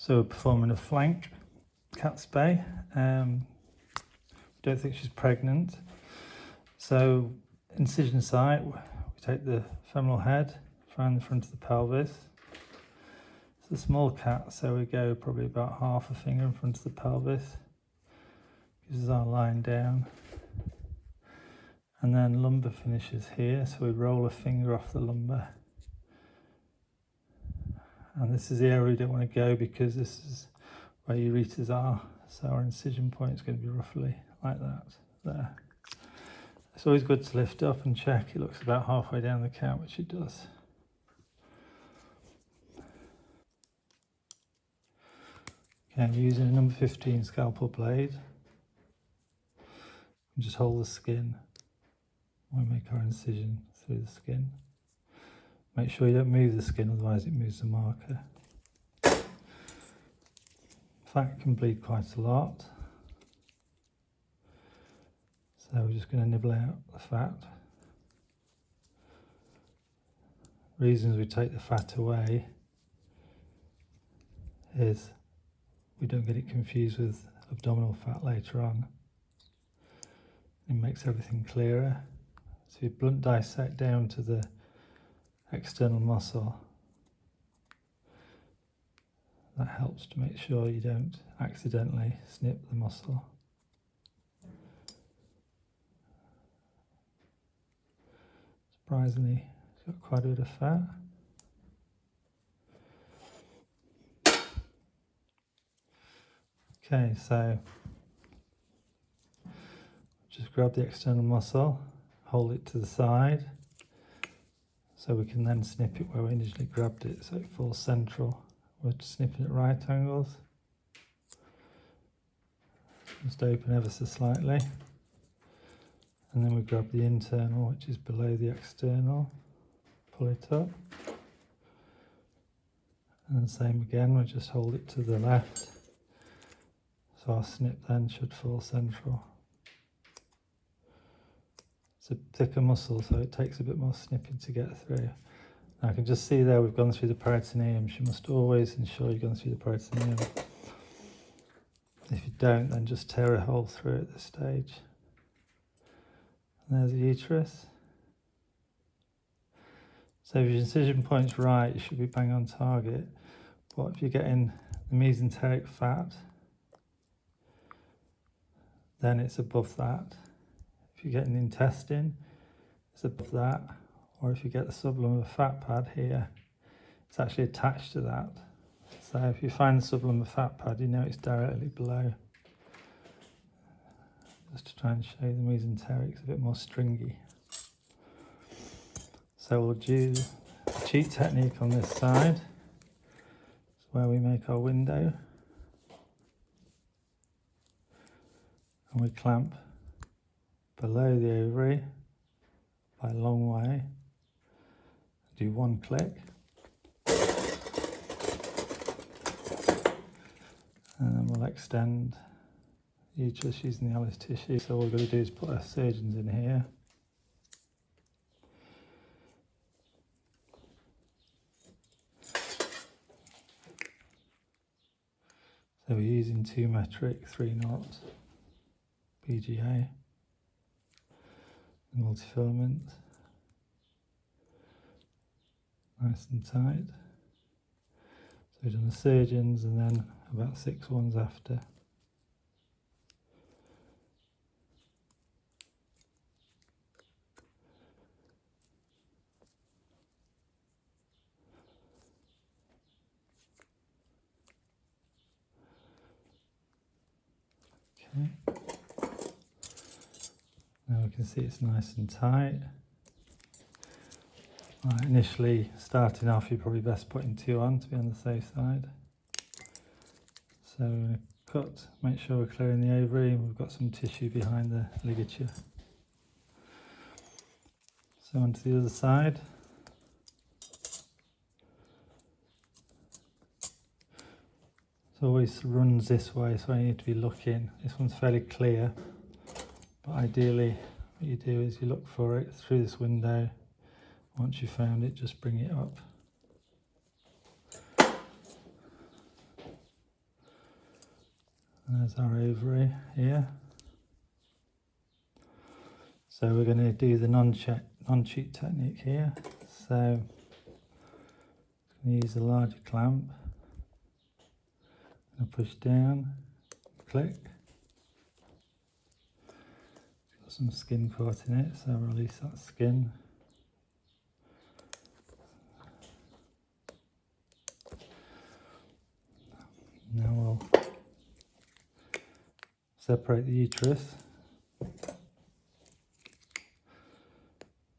So we're performing a flank cat spay. Don't think she's pregnant. So incision site, we take the femoral head, find the front of the pelvis. It's a small cat, so we go probably about half a finger in front of the pelvis. Gives us our line down. And then lumbar finishes here, so we roll a finger off the lumbar. And this is the area we don't want to go because this is where ureters are. So our incision point is going to be roughly like that, there. It's always good to lift up and check. It looks about halfway down the cat, which it does. Okay, I'm using a number 15 scalpel blade. And just hold the skin when we make our incision through the skin. Make sure you don't move the skin, otherwise it moves the marker. Fat can bleed quite a lot. So we're just going to nibble out the fat. Reasons we take the fat away is we don't get it confused with abdominal fat later on. It makes everything clearer. So you blunt dissect down to the external muscle. That helps to make sure you don't accidentally snip the muscle. Surprisingly, it's got quite a bit of fat. Okay, so just grab the external muscle, hold it to the side, so we can then snip it where we initially grabbed it, so it falls central. We're snipping at right angles. Just open ever so slightly. And then we grab the internal, which is below the external. Pull it up. And same again, we just hold it to the left. So our snip then should fall central. It's a thicker muscle, so it takes a bit more snipping to get through. I can just see there we've gone through the peritoneum. You must always ensure you've gone through the peritoneum. If you don't, then just tear a hole through at this stage. And there's the uterus. So if your incision point's right, you should be bang on target. But if you're getting the mesenteric fat, then it's above that. If you're getting the intestine, it's above that. Or if you get the sublumbar fat pad here, it's actually attached to that. So if you find the sublumbar fat pad, you know it's directly below. Just to try and show you the mesenteric's a bit more stringy. So we'll do a cheat technique on this side. It's where we make our window. And we clamp below the ovary by a long way. Do one click. And then we'll extend the uterus using the Alice tissue. So all we're going to do is put our surgeons in here. So we're using 2 metric, 3 knots, PGA, multifilament. Nice and tight. So we've done the surgeons and then about 6 ones after. Okay. Now we can see it's nice and tight. Initially, starting off, you're probably best putting 2 on to be on the safe side. So we're going to cut, make sure we're clearing the ovary, and we've got some tissue behind the ligature. So onto the other side. It always runs this way, so I need to be looking. This one's fairly clear, but ideally what you do is you look for it through this window. Once you've found it, just bring it up. There's our ovary here. So we're going to do the non-cheat technique here. So I'm going to use a larger clamp. I'm going to push down, click. Got some skin caught in it, so release that skin. Now we'll separate the uterus.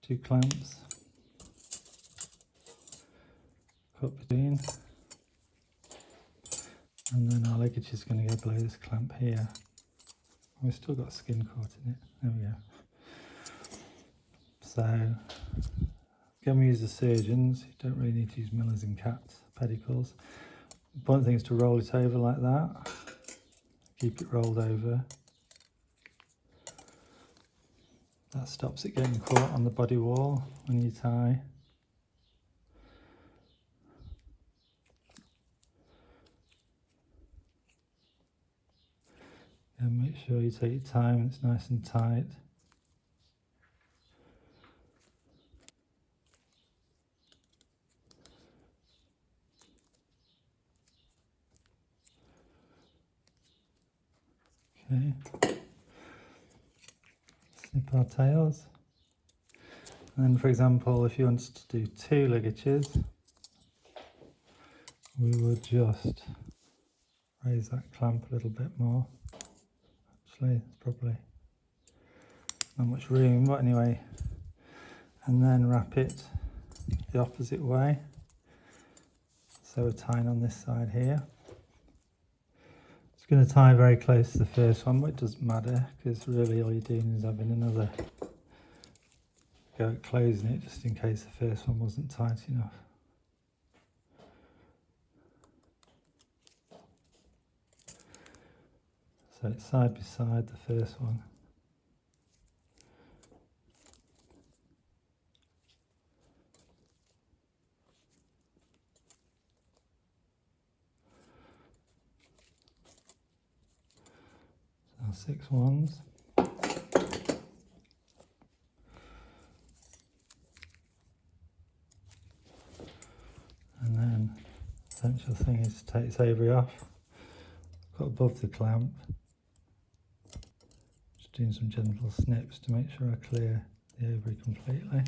2 clamps, cut between, and then our ligature is going to go below this clamp here. We've still got skin caught in it. There we go. So, again, we use the surgeons. You don't really need to use millers and cats, pedicles. The important thing is to roll it over like that. Keep it rolled over. That stops it getting caught on the body wall when you tie. And make sure you take your time and it's nice and tight. Okay. Snip our tails. And then, for example, if you wanted to do 2 ligatures, we would just raise that clamp a little bit more. Actually, there's probably not much room, but anyway. And then wrap it the opposite way. So we're tying on this side here. It's going to tie very close to the first one, but it doesn't matter because really all you're doing is having another go at closing it just in case the first one wasn't tight enough. So it's side by side the first one. So 6 ones. And then the essential thing is to take this ovary off. Got above the clamp. Just doing some gentle snips to make sure I clear the ovary completely.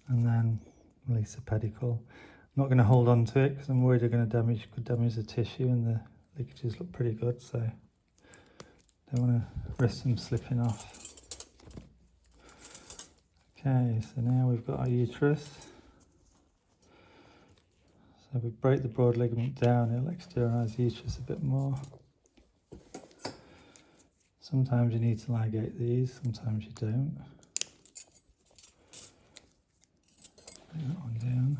And then release the pedicle. I'm not going to hold on to it because I'm worried could damage the tissue, and the ligatures look pretty good, so don't want to risk them slipping off. Okay, so now we've got our uterus. So if we break the broad ligament down, it'll exteriorise the uterus a bit more. Sometimes you need to ligate these, sometimes you don't. Bring that one down.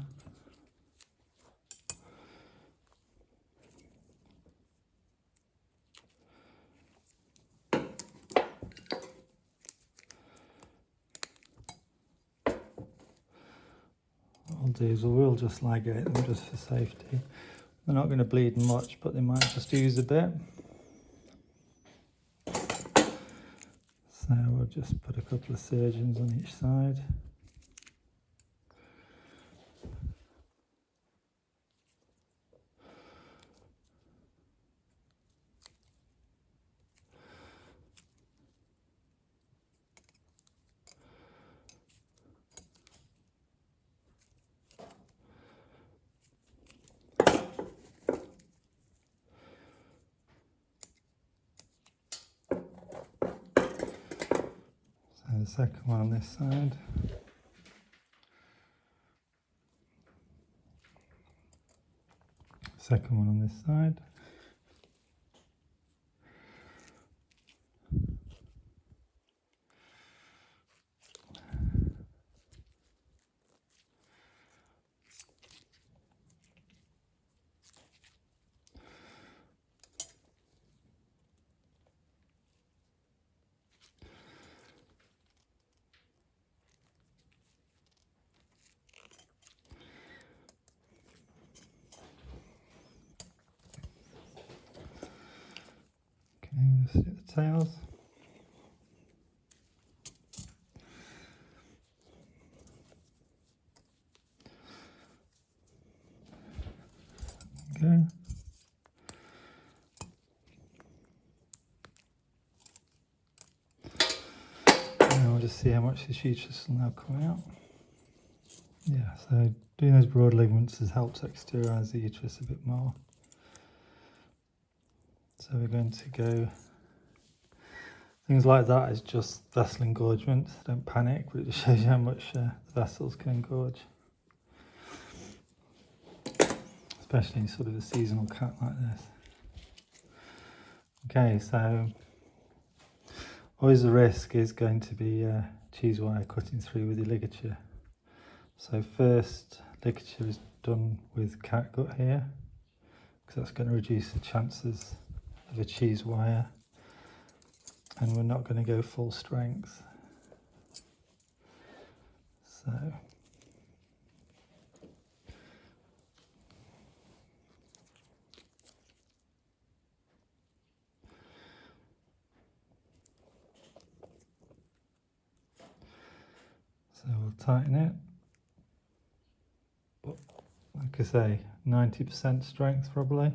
What I'll do is we'll just ligate them just for safety. They're not going to bleed much, but they might just ooze a bit. So we'll just put a couple of sergens on each side. The second one on this side. Second one on this side. Stick the tails. Go. And we'll just see how much this uterus will now come out. Yeah, so doing those broad ligaments has helped exteriorise the uterus a bit more. So we're going to go, things like that is just vessel engorgement, don't panic, but it just shows you how much the vessels can engorge. Especially in sort of a seasonal cut like this. Okay, so always the risk is going to be cheese wire cutting through with your ligature. So first ligature is done with catgut here, because that's going to reduce the chances of a cheese wire, and we're not going to go full strength. So we'll tighten it, but like I say, 90% strength probably.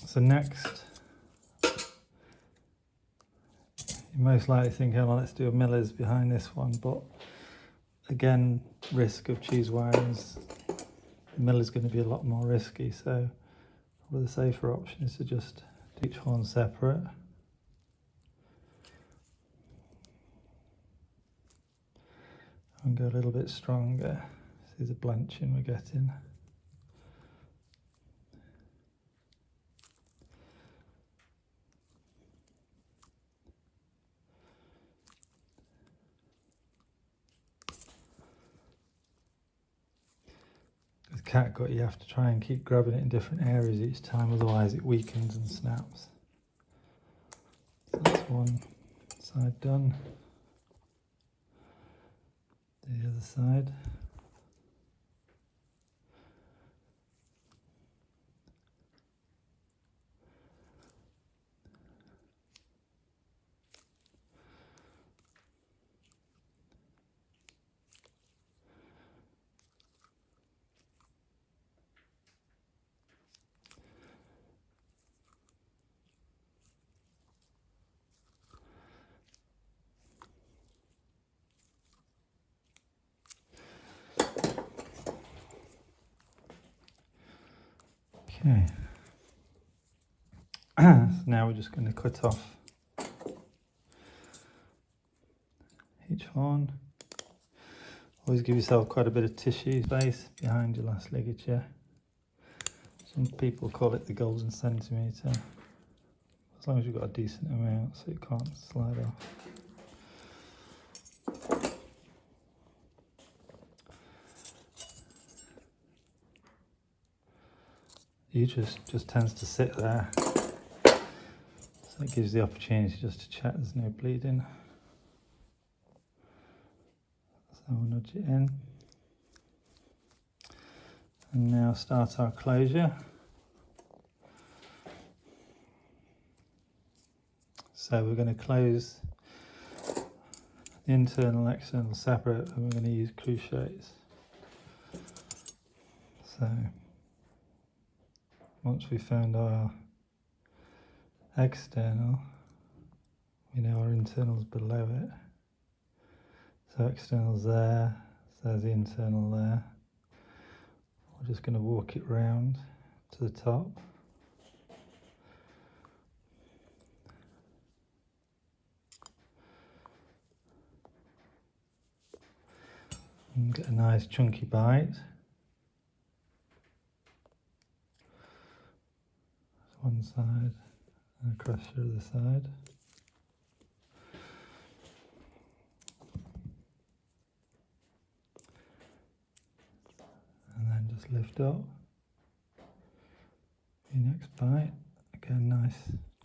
So next, you most likely think, oh, well, let's do a Miller's behind this one, but again, risk of cheese wires, the Miller's going to be a lot more risky, so probably the safer option is to just do each horn separate. And go a little bit stronger. See the blanching we're getting. With catgut, you have to try and keep grabbing it in different areas each time, otherwise it weakens and snaps. So that's one side done. The other side. Okay, so now we're just going to cut off each horn. Always give yourself quite a bit of tissue space behind your last ligature. Some people call it the golden centimetre, as long as you've got a decent amount so it can't slide off. The uterus just tends to sit there, so it gives the opportunity just to check there's no bleeding. So we'll nudge it in. And now start our closure. So we're going to close the internal and external separate, and we're going to use crochets. So once we've found our external, we know our internal's below it. So external's there, so there's the internal there. We're just going to walk it round to the top. And get a nice chunky bite. One side and across the other side. And then just lift up. Your next bite, again nice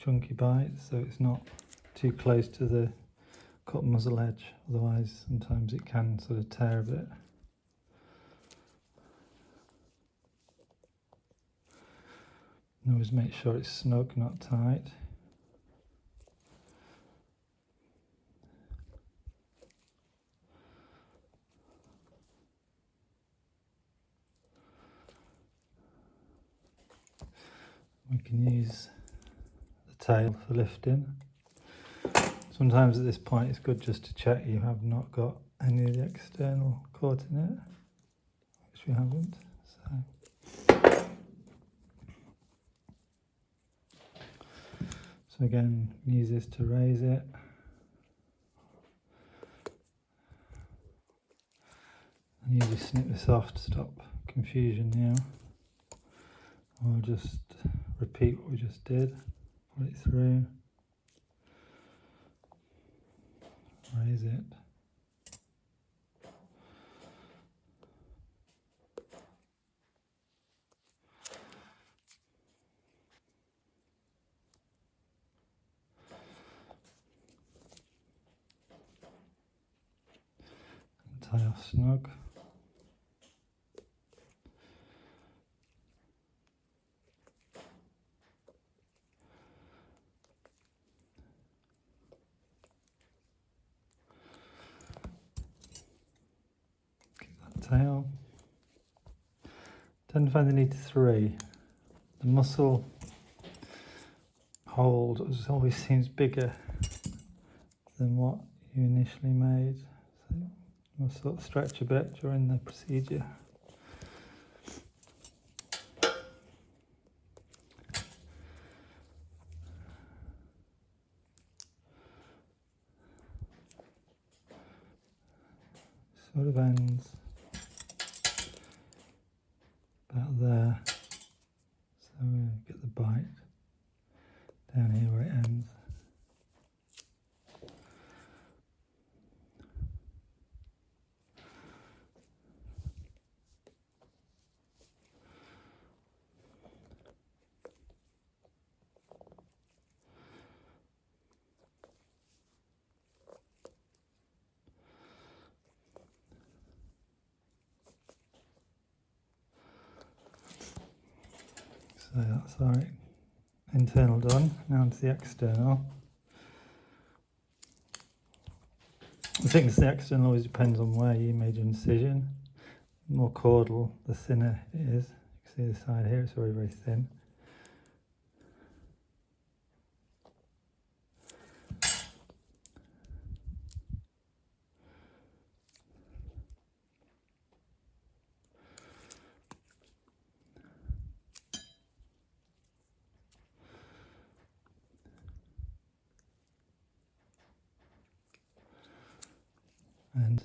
chunky bite, so it's not too close to the cut muzzle edge, otherwise sometimes it can sort of tear a bit. And always make sure it's snug, not tight. We can use the tail for lifting. Sometimes at this point it's good just to check you have not got any of the external caught in it, which we haven't. So again, use this to raise it. And usually snip this off to stop confusion now. We'll just repeat what we just did, pull it through, raise it. And tie off snug. Tail. Tend to find the Neuter 3. The muscle hold always seems bigger than what you initially made. So you'll sort of stretch a bit during the procedure. Sort of ends about there, so we get the bite down here where it ends. So that's our internal done. Now onto the external. The thickness of the external always depends on where you made your incision. The more caudal, the thinner it is. You can see the side here, it's very, very thin. And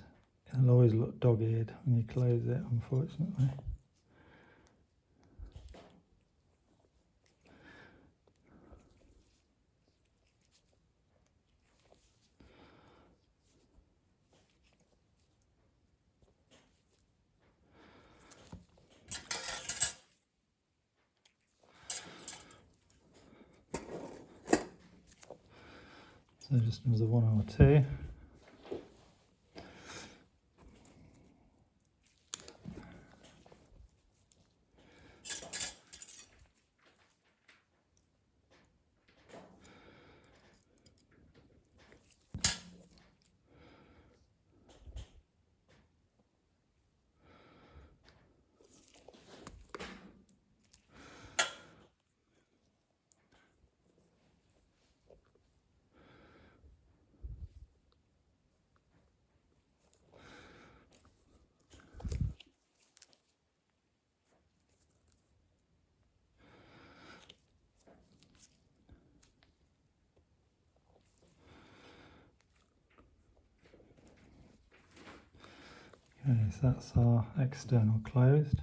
it'll always look dog-eared when you close it, unfortunately. So just another one or two. Okay, so that's our external closed.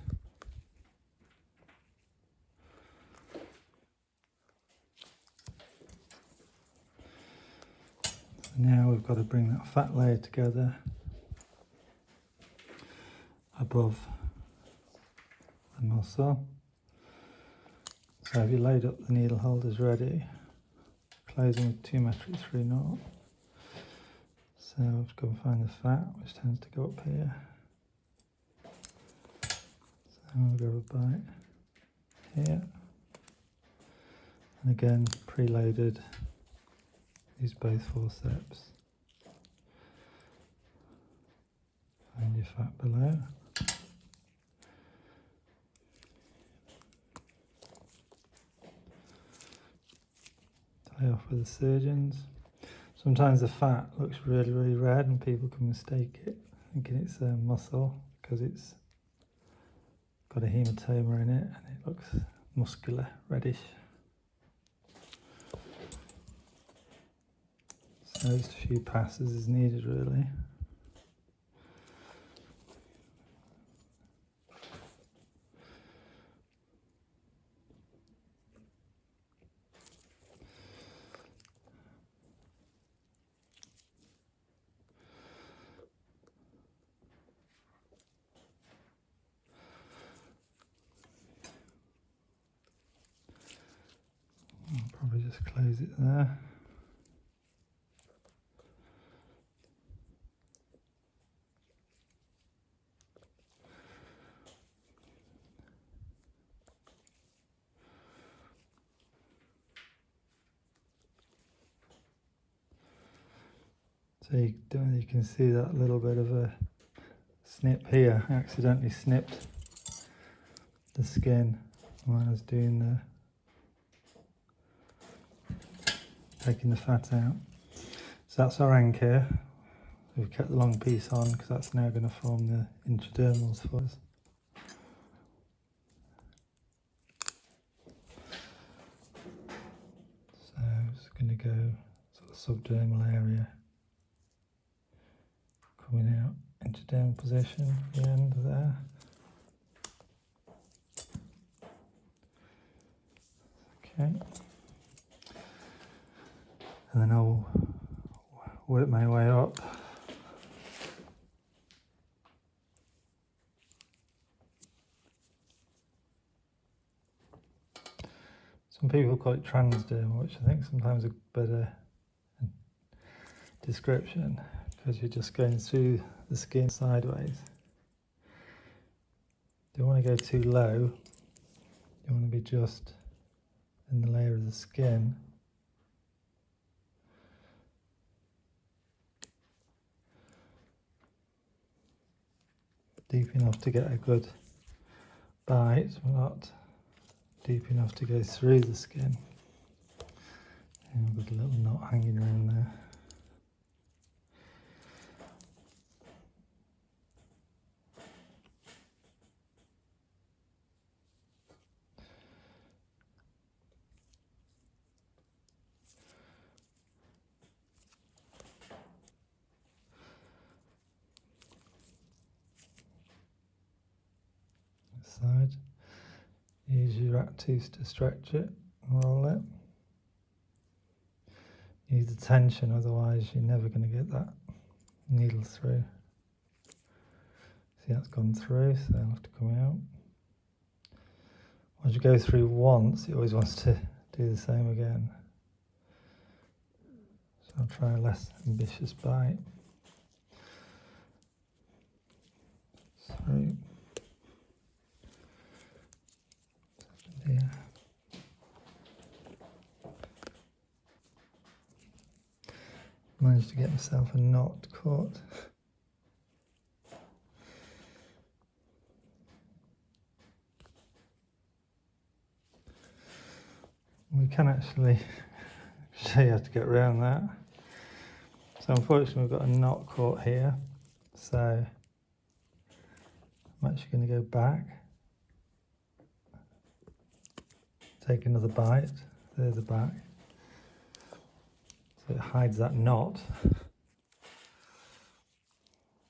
So now we've got to bring that fat layer together above the muscle. So if you load up the needle holders ready, closing with 2 metric 3 naught. So I have to go and find the fat, which tends to go up here. So I'll grab a bite here. And again, preloaded, use both forceps. Find your fat below. Tie off with the surgeons. Sometimes the fat looks really, really red and people can mistake it, thinking it's a muscle because it's got a hematoma in it and it looks muscular, reddish. So just a few passes is needed really. I'll probably just close it there. So you can see that little bit of a snip here. I accidentally snipped the skin when I was doing taking the fat out. So that's our anchor. We've kept the long piece on because that's now going to form the intradermals for us. So I'm just going to go sort of subdermal area, coming out intradermal position, the end there. Okay. And then I'll work my way up. Some people call it transdermal, which I think sometimes a better description because you're just going through the skin sideways. Don't want to go too low. You want to be just in the layer of the skin. Deep enough to get a good bite, but not deep enough to go through the skin. And we've got a little knot hanging around there. Side. Use your rat tooth to stretch it and roll it. Use the tension, otherwise you're never going to get that needle through. See, that's gone through, so I'll have to come out. Once you go through once, it always wants to do the same again. So I'll try a less ambitious bite. Through. Yeah. Managed to get myself a knot caught. We can actually show you how to get around that. So unfortunately we've got a knot caught here, so I'm actually going to go back, take another bite, there's the back, so it hides that knot.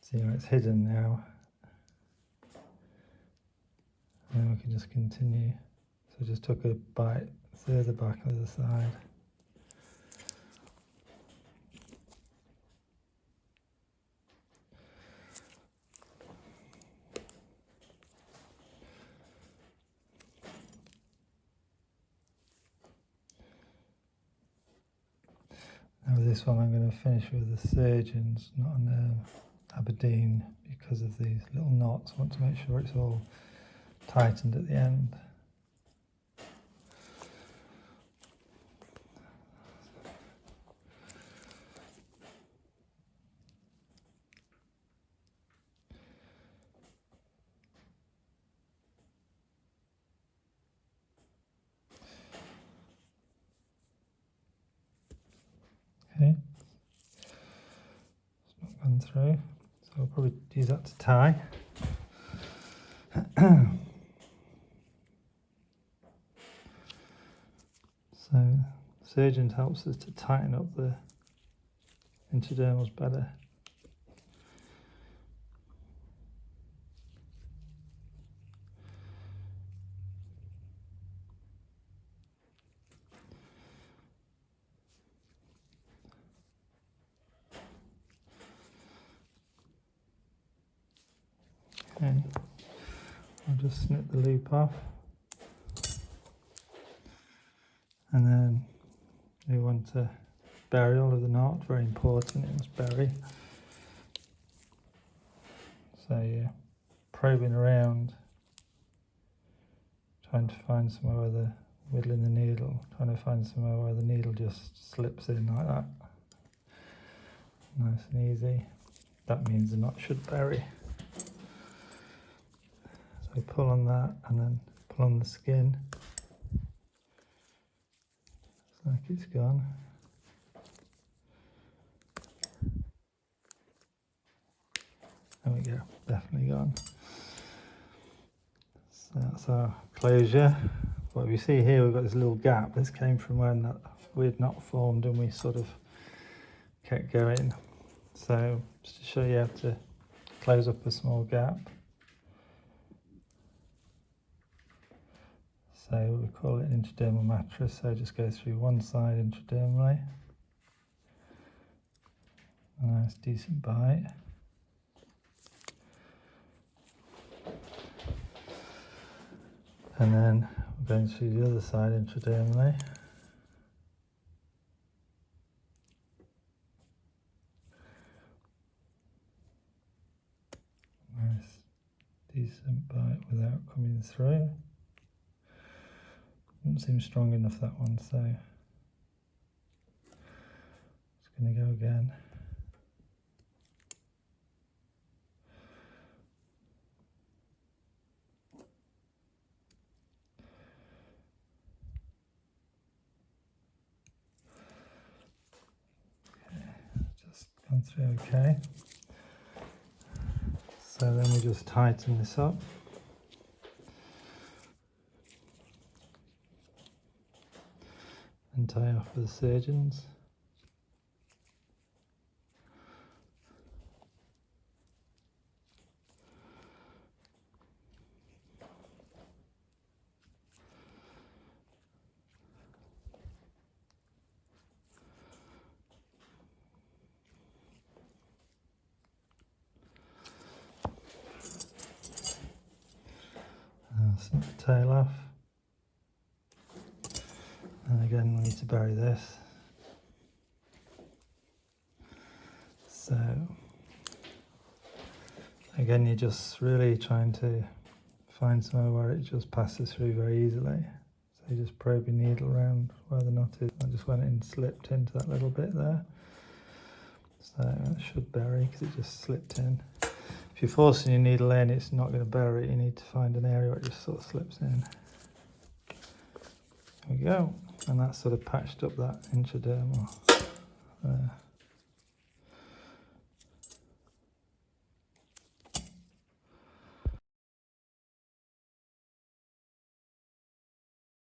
See how it's hidden now, and we can just continue. So just took a bite, there's the back on the side. this one I'm going to finish with the surgeons, not an Aberdeen, because of these little knots. I want to make sure it's all tightened at the end. Okay, it's not gone through, so I'll probably use that to tie. So surgeon helps us to tighten up the intradermals better. Okay, I'll just snip the loop off, and then we want to bury all of the knot. Very important, it must bury. So you're probing around, trying to find somewhere where the whittling the needle, trying to find somewhere where the needle just slips in like that. Nice and easy. That means the knot should bury. So pull on that and then pull on the skin. It's like it's gone. There we go, definitely gone. So that's our closure. What we see here, we've got this little gap. This came from when that weird knot formed and we sort of kept going. So just to show you how to close up a small gap. So we call it an intradermal mattress, so just go through one side intradermally. A nice decent bite. And then we're going through the other side intradermally. Nice decent bite without coming through. Doesn't seem strong enough, that one, so it's going to go again. Just gone through okay. So then we just tighten this up. And tie off with the surgeons. Snip the tail off. And again, we need to bury this. So again, you're just really trying to find somewhere where it just passes through very easily. So you just probe your needle around where the knot is. I just went in and slipped into that little bit there. So it should bury because it just slipped in. If you're forcing your needle in, it's not going to bury. You need to find an area where it just sort of slips in. There we go. And that sort of patched up that intradermal there.